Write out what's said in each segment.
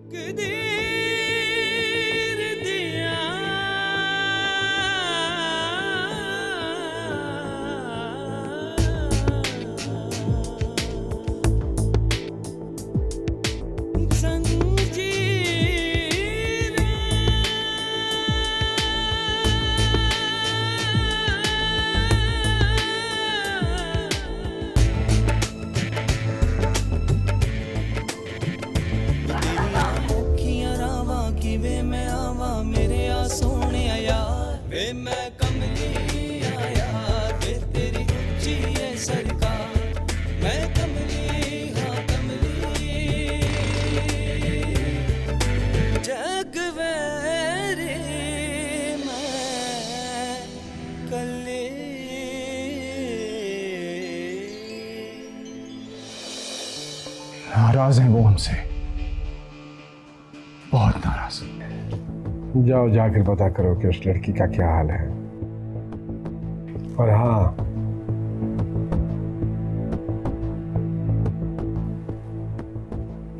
तकदीर दिया वे मैं आवा मेरे आ सोने यार वे मैं कमली आया वे तेरी उच्ची है सरकार मैं कमली हाँ कमली जग वेरे मैं कले नाराज हैं वो हमसे, बहुत नाराज। जाओ जाकर पता करो कि उस लड़की का क्या हाल है। और हाँ,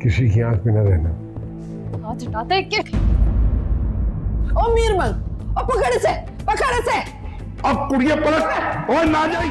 किसी की आंख में न रहना। हाथ हटाते हैं क्या? ओ मीरमन, ओ पकड़ से। अब कुड़िया पलट और ना जाई।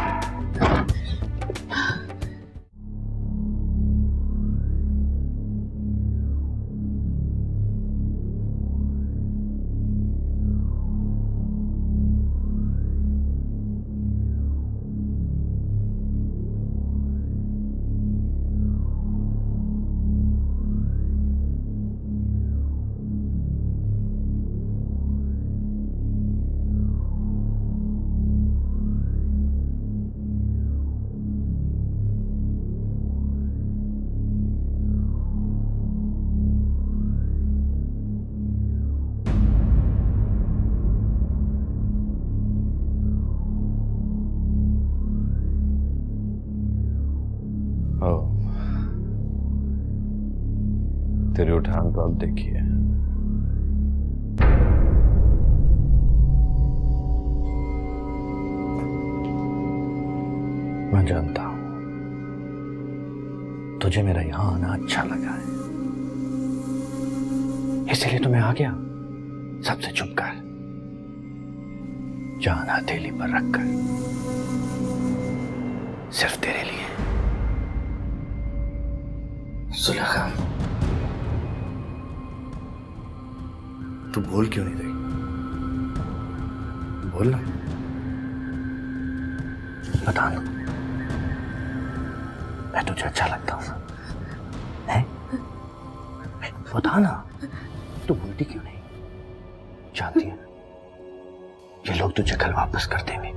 तेरी उठान तो अब देखिए। मैं जानता हूं तुझे मेरा यहां आना अच्छा लगा है, इसीलिए तो मैं आ गया सबसे चुप कर, जान हथेली पर रखकर, सिर्फ तेरे लिए। सुलेखा, तू बोल क्यों नहीं रही? बोल ना, बता ना, मैं तुझे अच्छा लगता हूं ना? है? बता ना, तू बोलती क्यों नहीं? जानती है ये लोग तुझे कल वापस कर देंगे,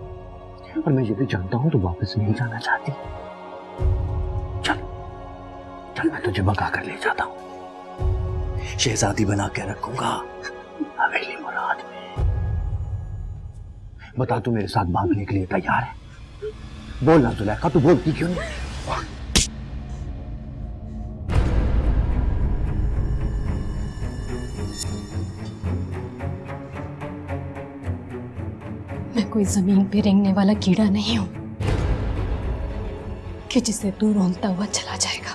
और मैं ये भी जानता हूं तू वापस नहीं जाना चाहती। चल चल, मैं तुझे भगा कर ले जाता हूं, शहजादी बना के रखूंगा हवेली मुराद में। बता, तू मेरे साथ भागने के लिए तैयार है? बोल ना जुलेखा, तू बोलती क्यों नहीं? मैं कोई जमीन पे रेंगने वाला कीड़ा नहीं हूं कि जिसे तू रोंगता हुआ चला जाएगा।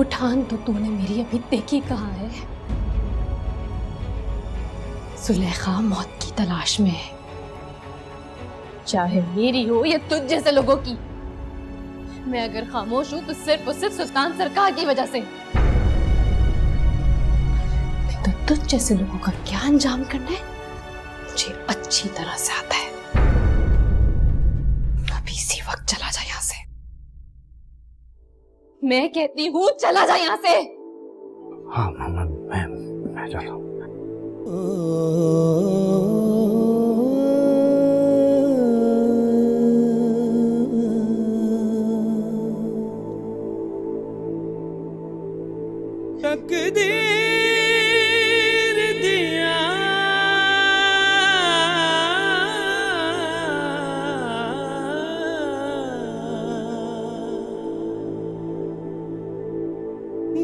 उठान तो तूने मेरी अभी देखी कहाँ है। सुलेखा मौत की तलाश में है, चाहे मेरी हो या तुझ जैसे लोगों की। मैं अगर खामोश हूं तो सिर्फ और सिर्फ सुल्तान सरकार की वजह से। तो तुझ जैसे लोगों का क्या अंजाम करना है मुझे अच्छी तरह से आता है। अभी इसी वक्त चला जा यहां से। मैं कहती हूँ चला जा यहां से। हाँ मैं जाता हूँ। तकदीर दिया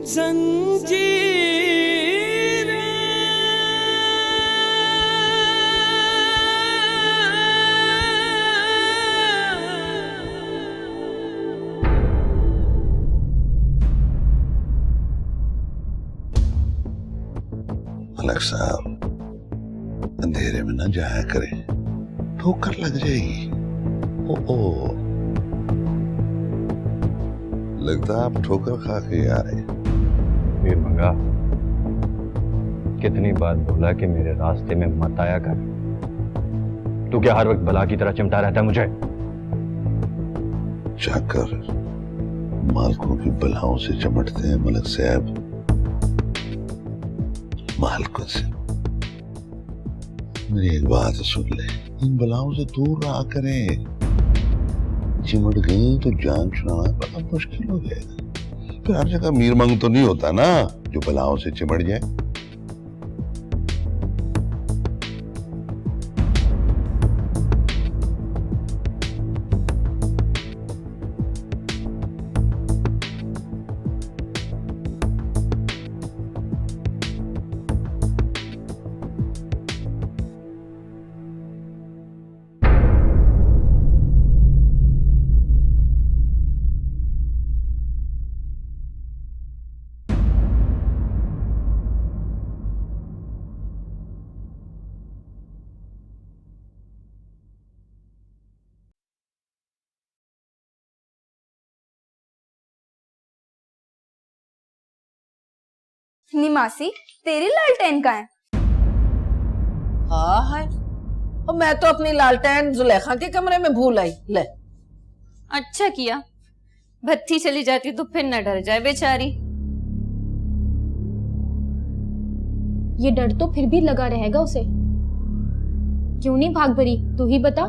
जंजीर मलक साहब, अंधेरे में न जाया करें, ठोकर लग जाएगी। ओ लगता है आप ठोकर खा के आ रहे हैं। वीर मंगा, कितनी बार बोला कि मेरे रास्ते में मत आया कर। तू क्या हर वक्त बला की तरह चिमटा रहता है मुझे? जाकर मालकों की बलाओं से चिमटते हैं मलक साहब, मालकों से। मेरी एक बात सुन ले, इन बलाओं से दूर रहा करें। चिमट गई तो जान छुड़ाना बड़ा मुश्किल हो जाएगा। फिर हर जगह मीर मंग तो नहीं होता ना जो बलाओं से चिमट जाए। निमासी, तेरी लालटेन का है? हाँ है, और मैं तो अपनी लालटेन जुलेखा के कमरे में भूल आई। ले, अच्छा किया, भट्टी चली जाती तो फिर न डर जाए बेचारी। ये डर तो फिर भी लगा रहेगा उसे। क्यों नहीं भाग भरी, तू ही बता।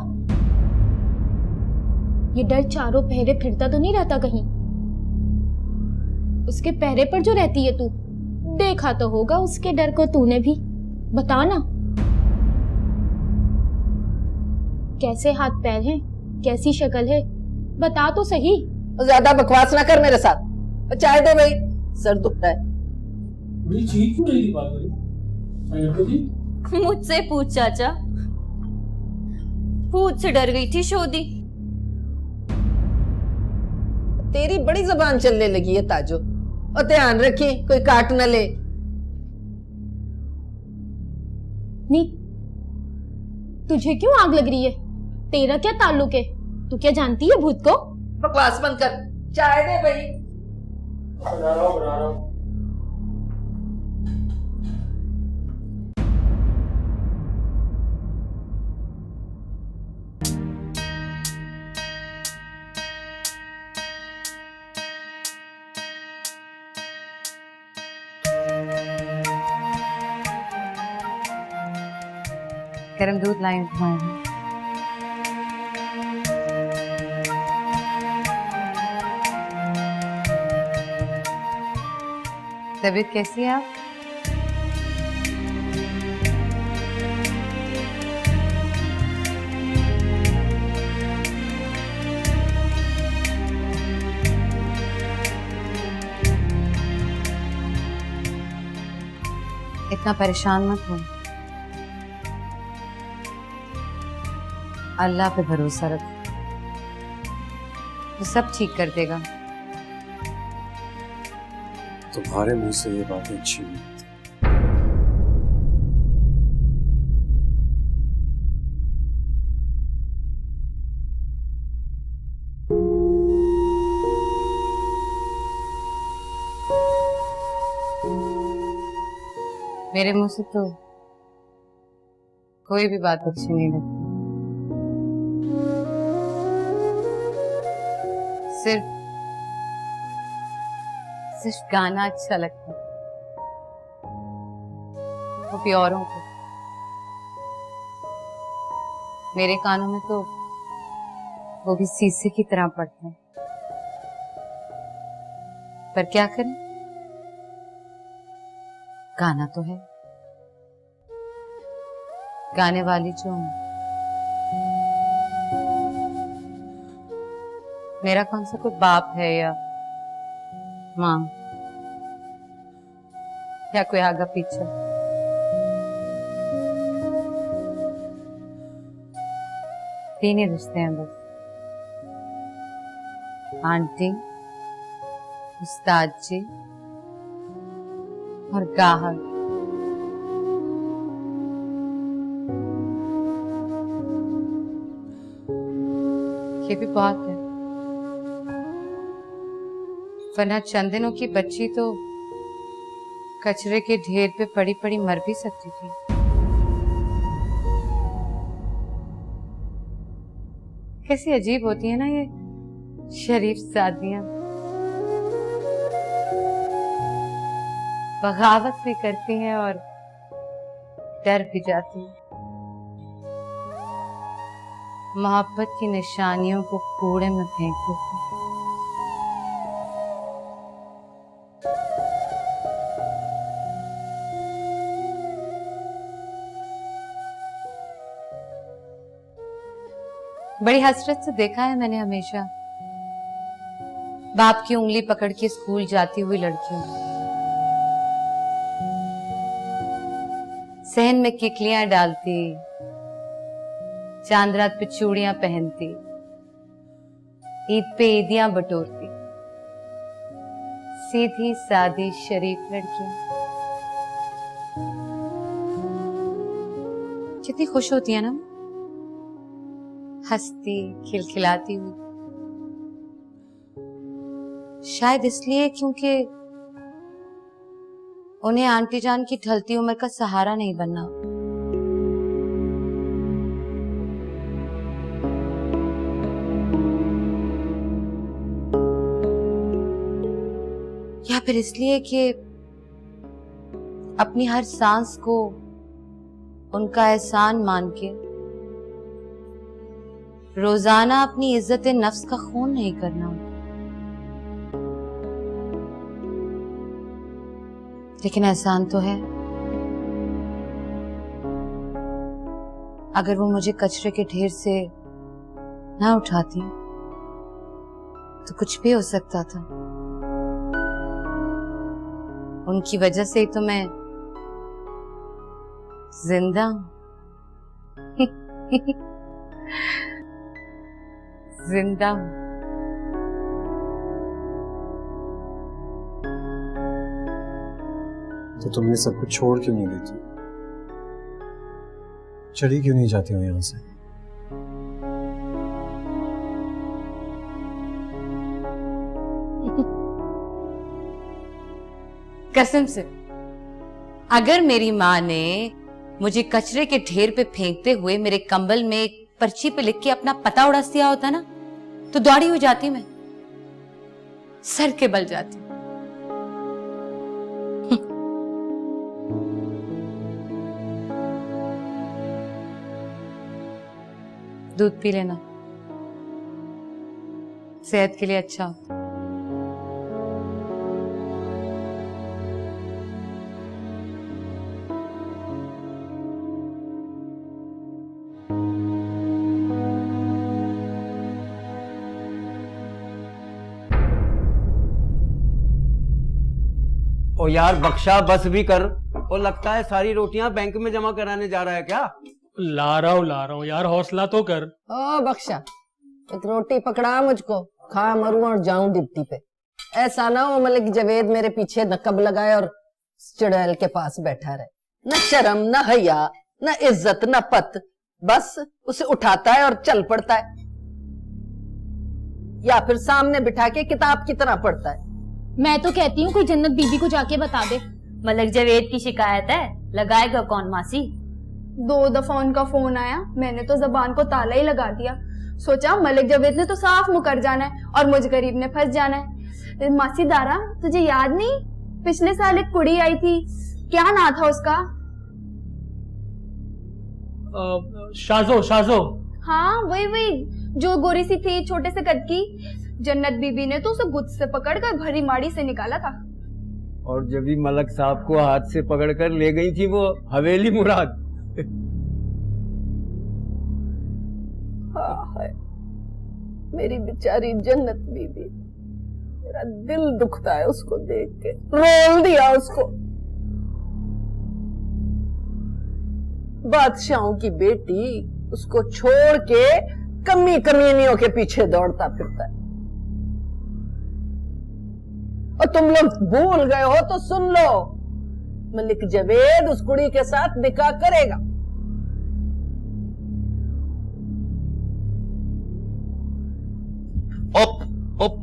ये डर चारों पहरे फिरता तो नहीं रहता कहीं? उसके पहरे पर जो रहती है तू, देखा तो होगा उसके डर को तूने भी। बता ना, कैसे हाथ पैर हैं, कैसी शक्ल है, बता तो सही। ज्यादा बकवास ना कर मेरे साथ। और चाय दे भाई, सर दुखता है। बड़ी चीख क्यों रही थी बात करी? मुझसे पूछ चाचा, भूत से डर गई थी शोदी। तेरी बड़ी जबान चलने लगी है ताजो, और ध्यान रखी कोई काट न ले। नी, तुझे क्यों आग लग रही है? तेरा क्या ताल्लुक है? तू क्या जानती है भूत को? बकवास बंद कर, चाय दे भाई। बना रहा हूँ। गरम दूध लाई तुम्हारे। तबीयत कैसी है आप? इतना परेशान मत हो, अल्लाह पे भरोसा रखो, वो सब ठीक कर देगा। तुम्हारे मुंह से ये बातें अच्छी नहीं। मेरे मुंह से तो कोई भी बात अच्छी नहीं लगती। सिर्फ गाना अच्छा लगता है, वो भी औरों को। मेरे कानों में तो वो भी शीशे की तरह पड़ता है। पर क्या करें, गाना तो है, गाने वाली जो हूं। मेरा कौन सा कोई बाप है या माँ या कोई आगा पीछे। तीन ही रिश्ते हैं बस, आंटी, उस्ताद जी और गाहक। ये भी बहुत है, वरना चंद दिनों की बच्ची तो कचरे के ढेर पे पड़ी पड़ी मर भी सकती थी। कैसी अजीब होती है ना ये शरीफ शादियां, बगावत भी करती हैं और डर भी जाती हैं। मोहब्बत की निशानियों को कूड़े में फेंक देती हैं। बड़ी हसरत से देखा है मैंने हमेशा बाप की उंगली पकड़ के स्कूल जाती हुई लड़कियों, सहन में किकलियां डालती, चांद रात पे चूड़ियां पहनती, ईद पे ईदियां बटोरती, सीधी सादी शरीफ लड़कियां कितनी खुश होती है ना, हंसती खिलखिलाती हुई। शायद इसलिए क्योंकि उन्हें आंटी जान की ढलती उम्र का सहारा नहीं बनना। या फिर इसलिए कि अपनी हर सांस को उनका एहसान मान के रोजाना अपनी इज्जत नफ्स का खून नहीं करना। लेकिन एहसान तो है, अगर वो मुझे कचरे के ढेर से ना उठाती तो कुछ भी हो सकता था। उनकी वजह से ही तो मैं जिंदा हूं। जिंदा हूं। तो तुमने सब कुछ छोड़ क्यों नहीं देती? चली क्यों नहीं जाती हो यहां से? कसम से, अगर मेरी माँ ने मुझे कचरे के ढेर पे फेंकते हुए मेरे कंबल में एक पर्ची पे लिख के अपना पता उड़ास दिया होता ना, तो दौड़ी हुई जाती मैं, सर के बल जाती। दूध पी लेना, सेहत के लिए अच्छा होता। ओ यार बख्शा, बस भी कर। ओ लगता है सारी रोटियां बैंक में जमा कराने जा रहा है क्या? ला रहा हूँ यार, हौसला तो कर। ओ बख्शा, एक रोटी पकड़ा मुझको, खा मरूं और जाऊं डिप्टी पे। ऐसा ना हो मलिक जवेद मेरे पीछे नकब लगाए और चुड़ैल के पास बैठा रहे। न शर्म, न हया, न इज्जत, न पत, बस उसे उठाता है और चल पड़ता है, या फिर सामने बिठा के किताब की तरह पढ़ता है। मैं तो कहती हूँ कोई जन्नत बीबी को जाके बता दे। मलिक जवेद की शिकायत है, लगाएगा कौन मासी? 2 दफा उनका फोन आया, मैंने तो जबान को ताला ही लगा दिया। सोचा मलिक जवेद ने तो साफ मुकर जाना है और मुझ गरीब ने फंस जाना है। मासी दारा, तुझे याद नहीं, पिछले साल एक कुड़ी आई थी, क्या नाम था उसका? शाजो। हाँ वही जो गोरी सी थी, छोटे से कद की। जन्नत बीबी ने तो उसे गुद से पकड़कर भरी माड़ी से निकाला था। और जब भी मलक साहब को हाथ से पकड़कर ले गई थी वो हवेली मुराद। हाँ, मेरी बेचारी जन्नत बीबी, मेरा दिल दुखता है उसको देख के। रोल दिया उसको। बादशाहों की बेटी उसको छोड़ के कमी कमीनियों के पीछे दौड़ता फिरता है। और तुम लोग भूल गए हो तो सुन लो, मलिक जवेद उस कुड़ी के साथ निकाह करेगा। ओप ओप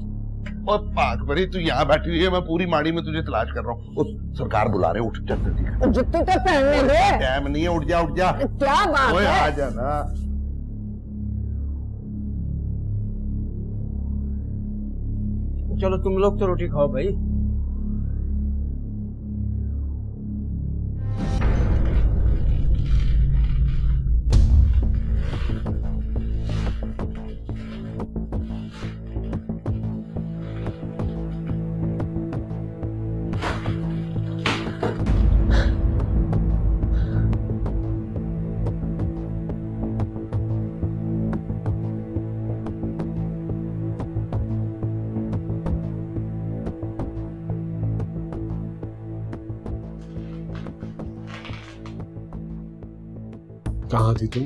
ओप पाक भरी तू यहाँ बैठी हुई है, मैं पूरी माड़ी में तुझे तलाश कर रहा हूँ। उस सरकार बुला रहे, उठ चल जल्दी कर। जुत्ती तो पहनने दे। टाइम नहीं है, उठ जा उठ जा। क्या बात ओए है? आ जा ना। चलो तुम लोग तो रोटी खाओ भाई। कहाँ थी तुम?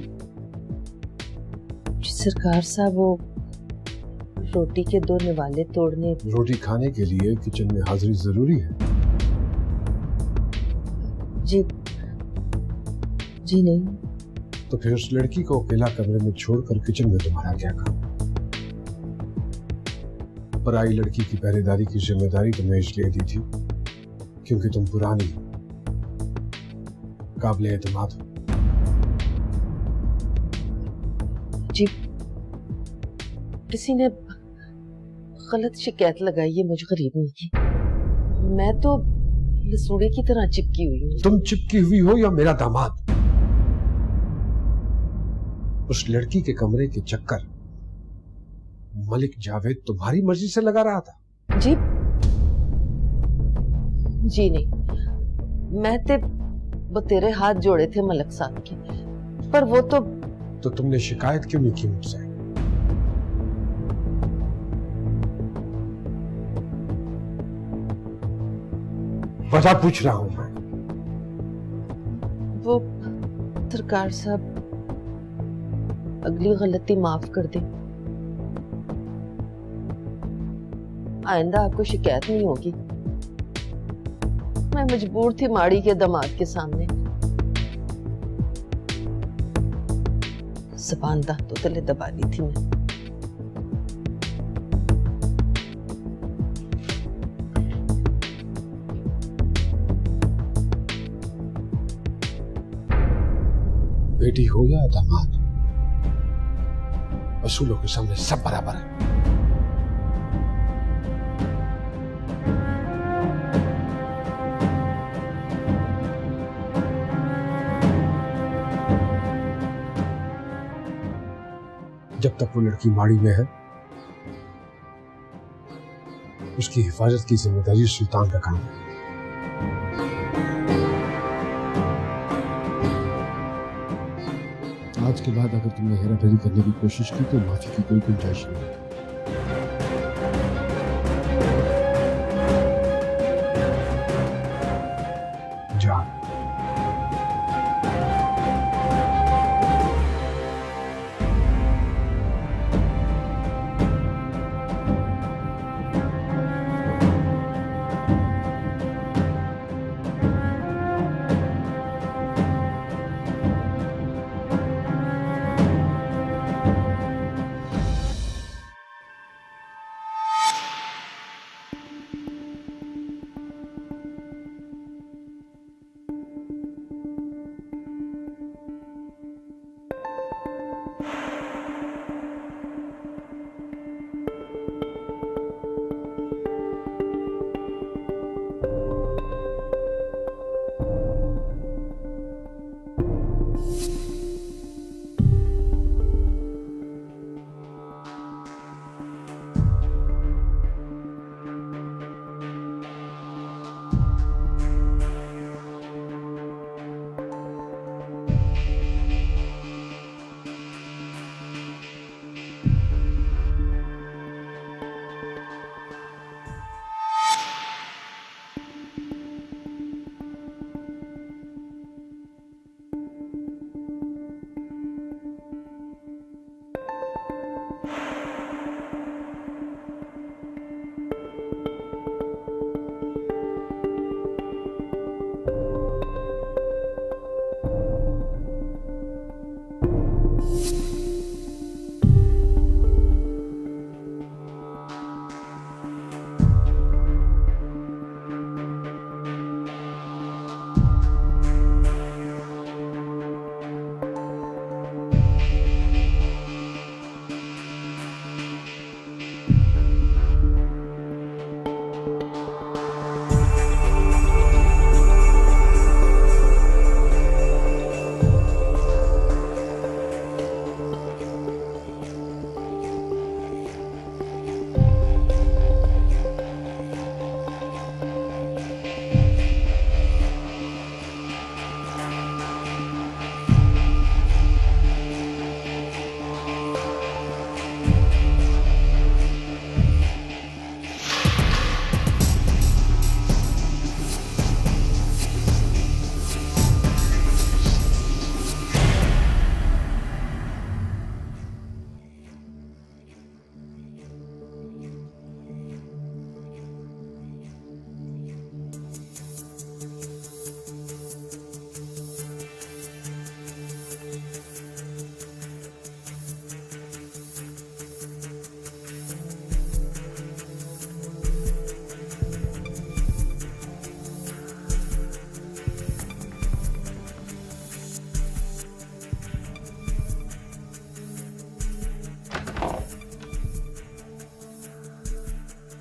सरकार साहब, वो रोटी के 2 निवाले तोड़ने। रोटी खाने के लिए किचन में हाजिरी जरूरी है? जी जी नहीं। तो फिर उस लड़की को अकेला कमरे में छोड़कर किचन में तुम्हारा क्या काम? पराई लड़की की पहरेदारी की जिम्मेदारी तुम्हें इसलिए दी थी क्योंकि तुम पुरानी काबिले एतमाद हो। जी, किसी ने गलत शिकायत लगाई है मुझ गरीबनी की। मैं तो लसूड़े की तरह चिपकी हुई हूँ। तुम चिपकी हुई हो या मेरा दामाद? उस लड़की के कमरे के चक्कर मलिक जावेद तुम्हारी मर्जी से लगा रहा था? जी जी नहीं, मैं ते वो तेरे हाथ जोड़े थे मलिक साहब के, पर वो तो तुमने शिकायत क्यों नहीं की मुझसे? वजह पूछ रहा हूं मैं। वो सरकार साहब, अगली गलती माफ कर दे। आइंदा आपको शिकायत नहीं होगी। मैं मजबूर थी माड़ी के दामाद के सामने। ज़बान दांतों तले दबा ली थी मैं। बेटी हो या दामाद, असूलों के सामने सब बराबर है। जब तक वो लड़की माड़ी में है, उसकी हिफाजत की जिम्मेदारी सुल्तान का काम है। आज के बाद अगर तुमने हेराफेरी करने की कोशिश की तो माफी की कोई गुंजाइश नहीं। जा।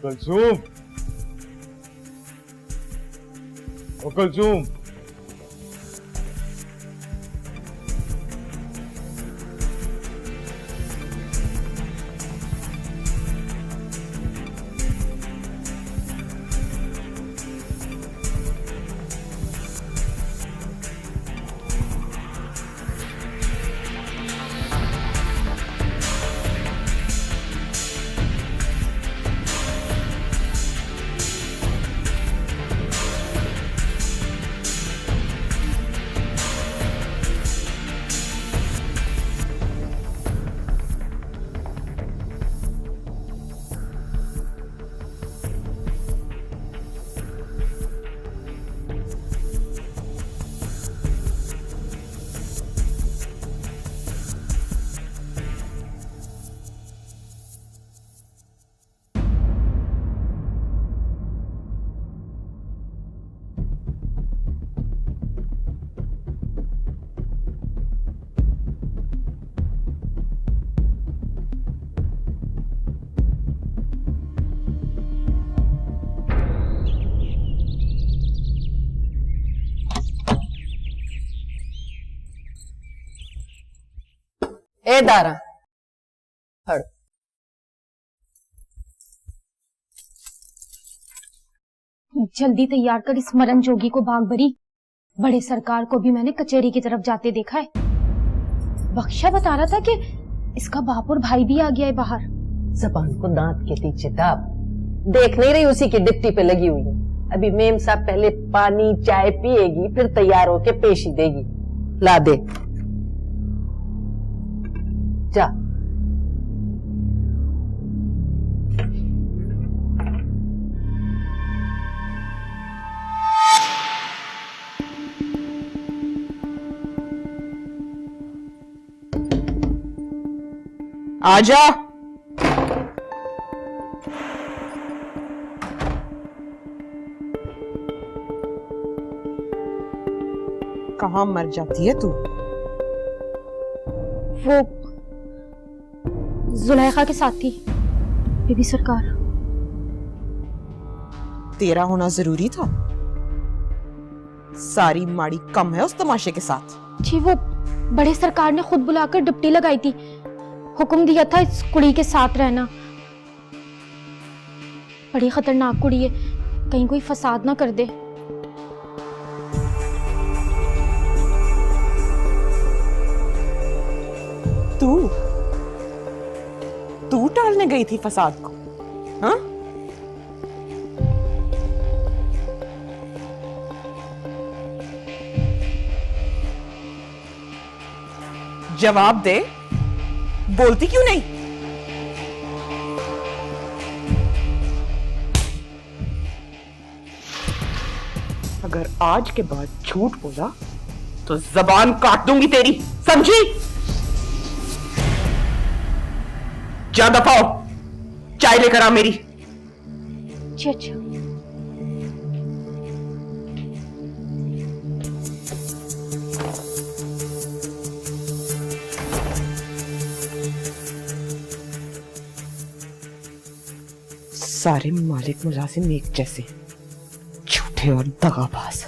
कुलसुम, ओ कुलसुम, ए दारा फड़। जल्दी तैयार कर इस मरण जोगी को भाग भरी। बड़े सरकार को भी मैंने कचहरी की तरफ जाते देखा है। बख्शा बता रहा था कि इसका बाप और भाई भी आ गया है बाहर। जबान को दांत के पीछे दाब। देख नहीं रही उसी की डिप्टी पे लगी हुई है। अभी मेम साहब पहले पानी चाय पिएगी, फिर तैयार होके पेशी देगी। ला दे जा। आजा। कहाँ मर जाती है तू? वो जुलेखा के साथ थी बीबी सरकार। तेरा होना जरूरी था? सारी माड़ी कम है उस तमाशे के साथ। जी वो बड़े सरकार ने खुद बुलाकर डिप्टी लगाई थी। हुक्म दिया था इस कुड़ी के साथ रहना। बड़ी खतरनाक कुड़ी है, कहीं कोई फसाद ना कर दे। तू टालने गई थी फसाद को? हाँ? जवाब दे, बोलती क्यों नहीं? अगर आज के बाद झूठ बोला तो जबान काट दूंगी तेरी, समझी? जा दफाओ, चाय लेकर आ मेरी। अच्छा। सारे मालिक मुलाजिम एक जैसे, झूठे और दगाबाज।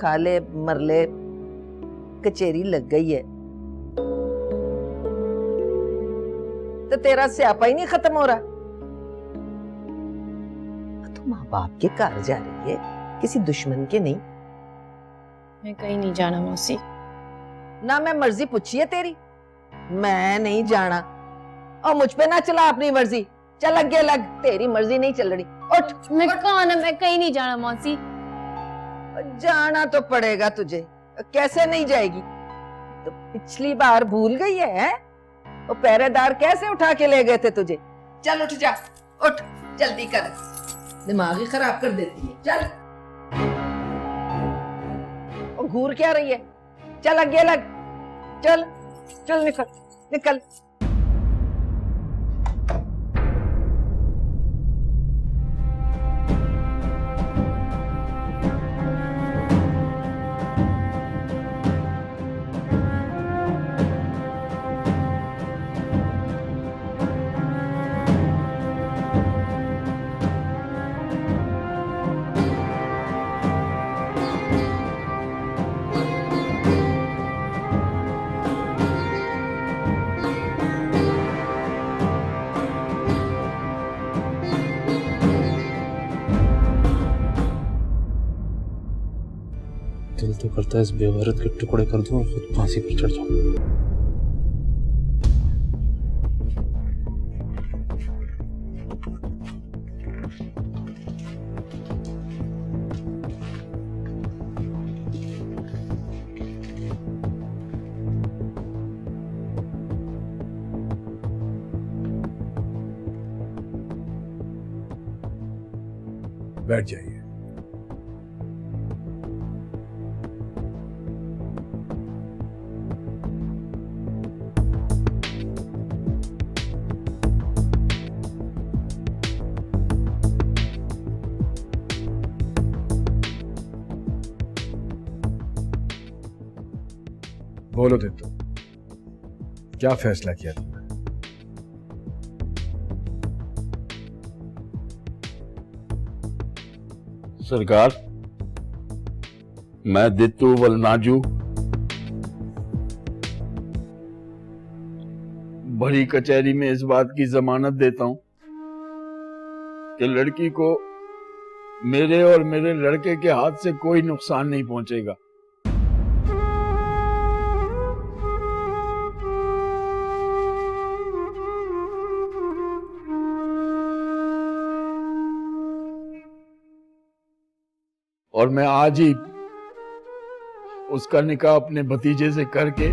खाले मरले कचेरी लग गई है तो तेरा स्यापा ही नहीं खत्म हो रहा। तू माँ बाप के घर जा रही है, किसी दुश्मन के नहीं। मैं कहीं नहीं जाना मौसी। ना मैं मर्जी पूछी है तेरी, मैं नहीं जाना। और मुझ पे ना चला अपनी मर्जी। चल अगे लग, तेरी मर्जी नहीं चल रही। उठ। मैं कौन है? मैं कहीं नहीं जाना मौसी। जाना तो पड़ेगा तुझे, कैसे नहीं जाएगी? तो पिछली बार भूल गई है? वो पहरेदार कैसे उठा के ले गए थे तुझे? चल उठ जा, उठ जल्दी कर, दिमाग ही खराब कर देती है। चल, और घूर क्या रही है? चल आगे लग, चल चल निकल निकल। दिल तो करता है इस बेवरत के टुकड़े कर दूं और खुद फांसी पर चढ़ जाऊं। बैठ जाइए। बोलो दित्तू, क्या फैसला किया तुमने? सरकार, मैं दित्तू वलनाजू बड़ी कचहरी में इस बात की जमानत देता हूं कि लड़की को मेरे और मेरे लड़के के हाथ से कोई नुकसान नहीं पहुंचेगा। और मैं आज ही उसका निकाह अपने भतीजे से करके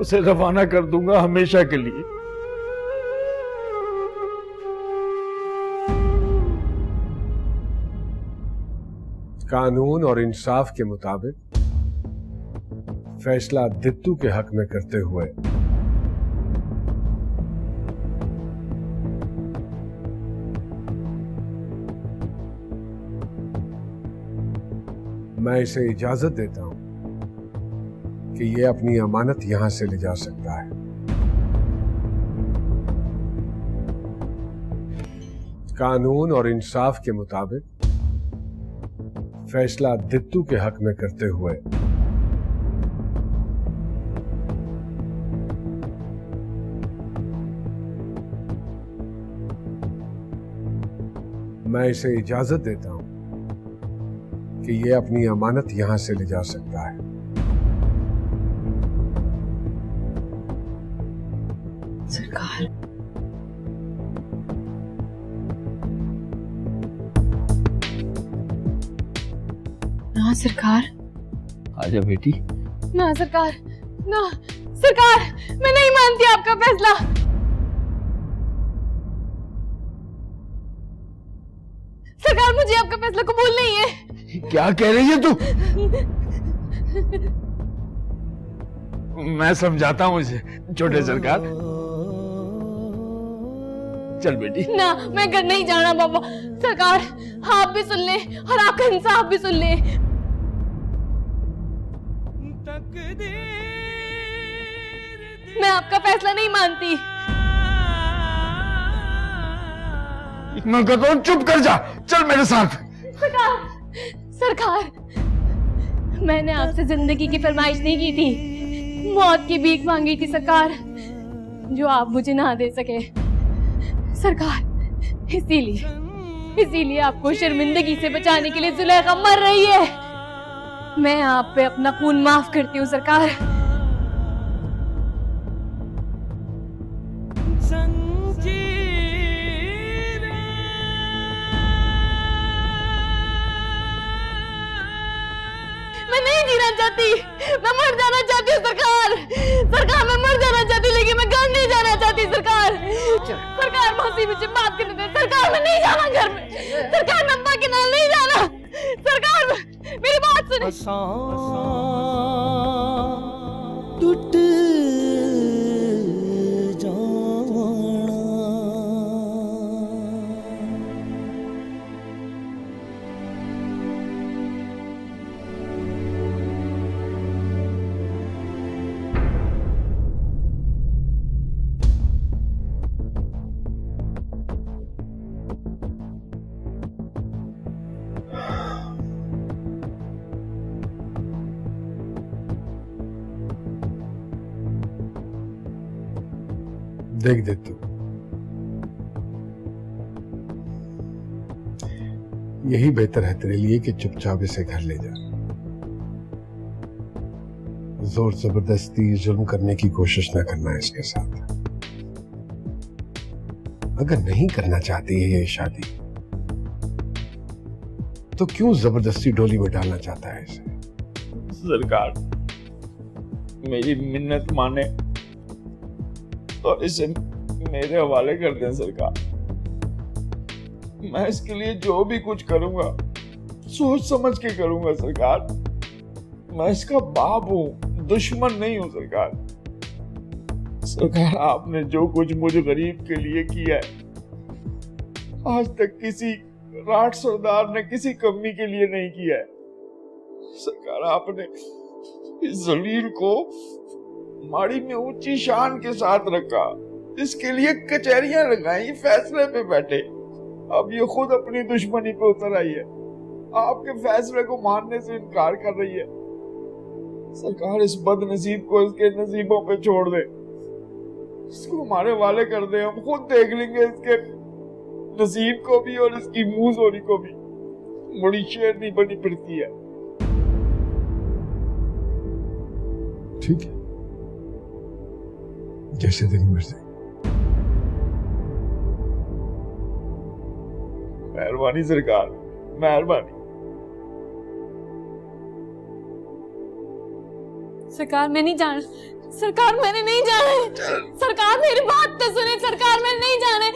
उसे रवाना कर दूंगा हमेशा के लिए। कानून और इंसाफ के मुताबिक फैसला दित्तू के हक में करते हुए मैं इसे इजाजत देता हूं कि यह अपनी अमानत यहां से ले जा सकता है। कानून और इंसाफ के मुताबिक फैसला दित्तू के हक में करते हुए मैं इसे इजाजत देता हूं कि यह अपनी अमानत यहां से ले जा सकता है। सरकार, ना सरकार, आजा बेटी। ना सरकार, ना सरकार, मैं नहीं मानती आपका फैसला। सरकार, मुझे आपका फैसला कबूल नहीं है। क्या कह रही है तू? मैं समझाता हूं इसे। छोटे सरकार, चल बेटी। ना, मैं घर नहीं जाना बाबा। सरकार, आप भी सुन ले और आपका इंसाफ भी सुन ले। मैं आपका फैसला नहीं मानती। मैं कहता हूं चुप कर जा, चल मेरे साथ। सरकार, सरकार, मैंने आपसे जिंदगी की फरमाइश नहीं की थी, मौत की भीख मांगी थी सरकार, जो आप मुझे ना दे सके। सरकार, इसीलिए आपको शर्मिंदगी से बचाने के लिए जुलेखा मर रही है। मैं आप पे अपना खून माफ करती हूँ सरकार। मैं नहीं जीना चाहती, मैं मर जाना चाहती हूँ सरकार। सरकार, मैं मर जाना चाहती हूँ, लेकिन मैं घर नहीं जाना चाहती सरकार सरकार मासी मुझे बात करने दे। सरकार मैं नहीं जाना घर में। सरकार मैं अब्बा के नाल नहीं जाना। सरकार मेरी बात सुने। टूट देख दे तू, यही बेहतर है तेरे लिए कि चुपचाप इसे घर ले जा। जोर जबरदस्ती जुल्म करने की कोशिश ना करना इसके साथ। अगर नहीं करना चाहती है ये शादी तो क्यों जबरदस्ती डोली में डालना चाहता है इसे? सरकार मेरी मिन्नत माने और इसे मेरे हवाले कर दें सरकार। मैं इसके लिए जो भी कुछ करूंगा सोच समझ के करूंगा सरकार। मैं इसका बाप हूं, दुश्मन नहीं हूं सरकार। सरकार आपने जो कुछ मुझे गरीब के लिए किया है आज तक किसी राठ सरदार ने किसी कमी के लिए नहीं किया है। सरकार आपने इस जलील को माड़ी में ऊंची शान के साथ रखा, इसके लिए कचहरियां लगाई, फैसले पे बैठे। अब ये खुद अपनी दुश्मनी पे उतर आई है, आपके फैसले को मानने से इनकार कर रही है। सरकार इस बदनसीब को इसके नसीबों पे छोड़ दे, इसको हमारे वाले कर दे। हम खुद देख लेंगे इसके नसीब को भी और इसकी मुंह जोरी को भी। बड़ी शेरनी बनी फिरती है। ठीक है, जैसे तेरी मर्जी। मेहरबानी सरकार, मेहरबानी। सरकार मैं नहीं जाना। सरकार मैंने नहीं जाना है। सरकार मेरी बात तो सुने। सरकार मैंने नहीं जाना है।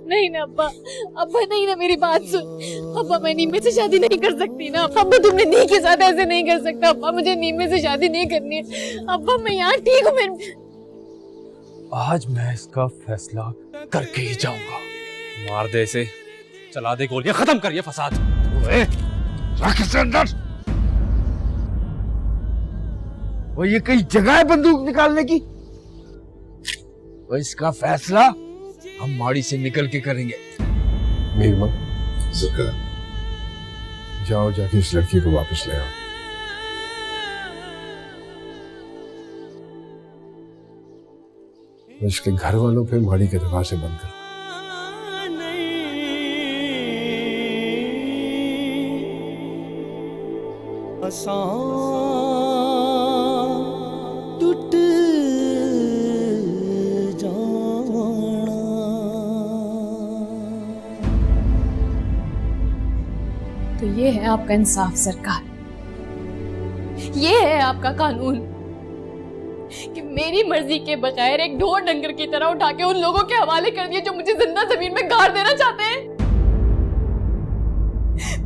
नहीं ना अब्बा, अब्बा नहीं ना, मेरी बात सुन। अब्बा मैं नीमे से शादी नहीं कर सकती ना। अब्बा तुमने नी के साथ ऐसे नहीं कर सकता। अब्बा मुझे नीमे से शादी नहीं करनी है। अब्बा मैं यहाँ ठीक हूँ। आज मैं इसका फैसला करके ही जाऊंगा। मार दे इसे, चला दे गोलियां, खत्म कर ये फसाद। अंदर वो ये कई जगह है बंदूक निकालने की। वो इसका फैसला हम माड़ी से निकल के करेंगे। मीरमा सरकार जाओ, जाके इस लड़की को वापस ले आओ। इसके घर वालों पे माड़ी के दरवाजे बंद कर। टूट तो ये है आपका इंसाफ सरकार, ये है आपका कानून कि मेरी मर्जी के बगैर एक ढोर डंगर की तरह उठा के उन लोगों के हवाले कर दिए जो मुझे जिंदा जमीन में गाड़ देना चाहते हैं।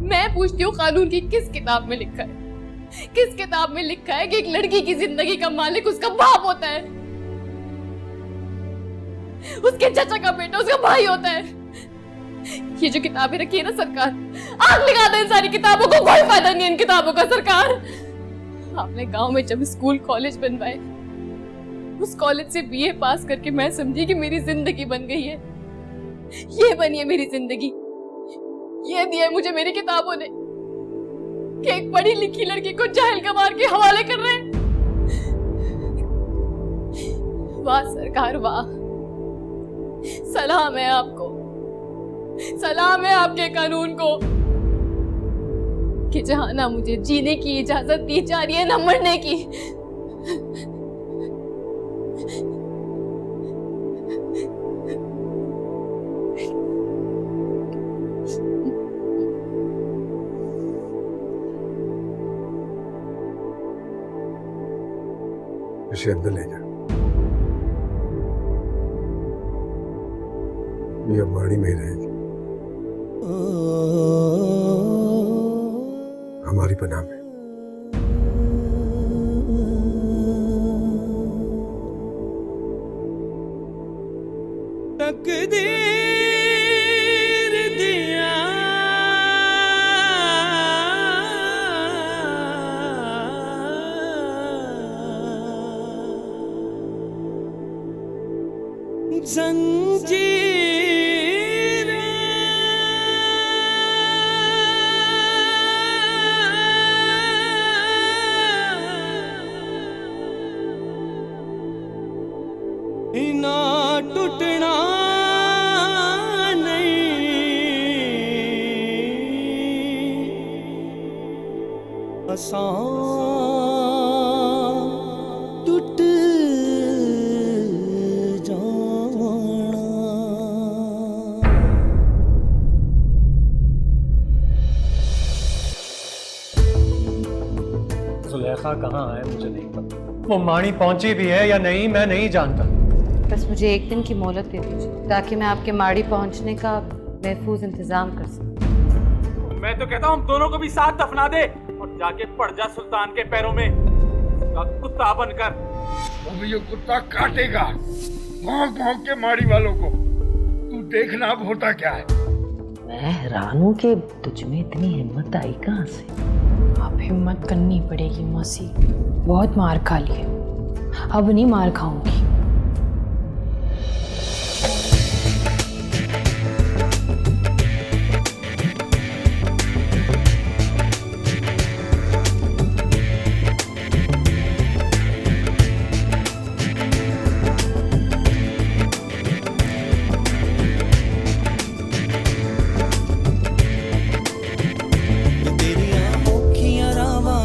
मैं पूछती हूँ कानून की किस किताब में लिखा है, किस किताब में लिखा है कि एक लड़की की जिंदगी का मालिक उसका बाप होता है, उसके चाचा का बेटा उसका भाई होता है। ये जो किताबें रखी है ना सरकार, आग लगा दे इन सारी किताबों को, कोई फायदा नहीं इन किताबों का सरकार। आपने गांव में जब स्कूल कॉलेज बनवाए, उस कॉलेज से बीए पास करके मैं समझी कि मेरी जिंदगी बन गई है। ये बनी है मेरी जिंदगी, ये दिया है मुझे मेरी किताबों ने कि एक पढ़ी लिखी लड़की को जाहिल गवार के हवाले कर रहे हैं। वाह सरकार वाह, सलाम है आपको, सलाम है आपके कानून को कि जहां ना मुझे जीने की इजाजत दी जा रही है ना मरने की। इसे अंदर ले जा। ये माड़ी में ही रहेगी, हमारी पनाह में। तकदीर दिया जंजीर ना टूटना नहीं आसान टूट जाना। जुलेखा कहाँ है मुझे नहीं पता। वो माणी पहुंची भी है या नहीं मैं नहीं जानता। बस मुझे एक दिन की मोहलत दे दीजिए ताकि मैं आपके माड़ी पहुंचने का महफूज इंतजाम कर सकूं। मैं तो कहता हूँ हम दोनों को भी साथ दफना दे और जाके पड़ जा सुल्तान के पैरों में कुत्ता बनकर। अब ये कुत्ता काटेगा भौंक भौंक के माड़ी वालों को। तू देखना अब होता क्या है। मैं हैरान हूँ कि तुझ में इतनी हिम्मत आई कहाँ से। अब हिम्मत करनी पड़ेगी मौसी, बहुत मार खा ली है, अब नहीं मार खाऊंगी।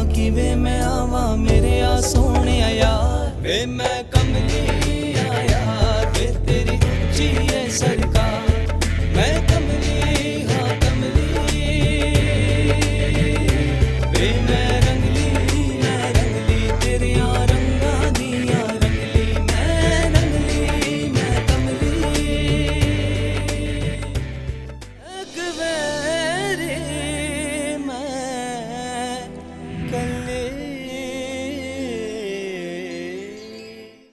किवे मैं आवा मेरे आ सोने यार वे मैं कमली